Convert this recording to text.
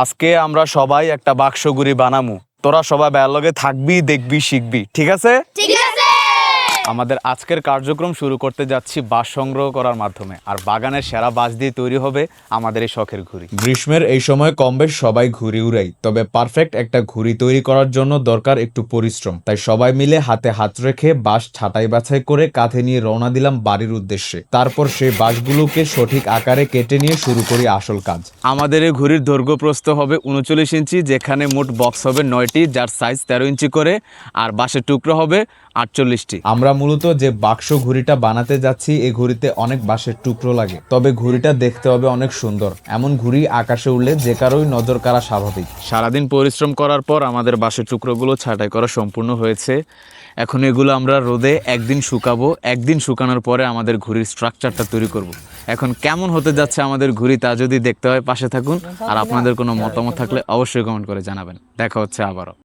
আজকে আমরা সবাই একটা বাক্স ঘুড়ি বানামু। তোরা সবাই ব্যালগে থাকবি, দেখবি, শিখবি, ঠিক আছে? ঠিক আছে। আমাদের আজকের কার্যক্রম শুরু করতে যাচ্ছি বাঁশ সংগ্রহ করার মাধ্যমে। আর বাগানের সেরা বাঁশ দিয়ে তৈরি হবে আমাদের এই শখের ঘুড়ি। গ্রীষ্মের এই সময় কম বেশ সবাই ঘুড়ি উড়াই, তবে পারফেক্ট একটা ঘুড়ি তৈরি করার জন্য দরকার একটু পরিশ্রম। তাই সবাই মিলে হাতে হাত রেখে বাঁশ ছাঁটাই বাছাই করে কাঁধে নিয়ে রওনা দিলাম বাড়ির উদ্দেশ্যে। তারপর সেই বাঁশগুলোকে সঠিক আকারে কেটে নিয়ে শুরু করি আসল কাজ। আমাদের এই ঘুড়ির দৈর্ঘ্য প্রস্থ হবে 39 ইঞ্চি, যেখানে মোট বক্স হবে 9টি, যার সাইজ 13 ইঞ্চি করে, আর বাঁশের টুকরো হবে 48টি। আমরা মূলত যে বাক্স ঘুড়িটা বানাতে যাচ্ছি, এই ঘুড়িতে অনেক বাঁশের টুকরো লাগে, তবে ঘুড়িটা দেখতে হবে অনেক সুন্দর। এমন ঘুড়ি আকাশে উড়লে যে কারোই নজর কাড়া স্বাভাবিক। সারাদিন পরিশ্রম করার পর আমাদের বাঁশের টুকরোগুলো ছাঁটাই করা সম্পূর্ণ হয়েছে। এখন এগুলো আমরা রোদে একদিন শুকাবো। একদিন শুকানোর পরে আমাদের ঘুড়ির স্ট্রাকচারটা তৈরি করব। এখন কেমন হতে যাচ্ছে আমাদের ঘুড়ি তা যদি দেখতে হয় পাশে থাকুন। আর আপনাদের কোনো মতামত থাকলে অবশ্যই কমেন্ট করে জানাবেন। দেখা হচ্ছে আবারও।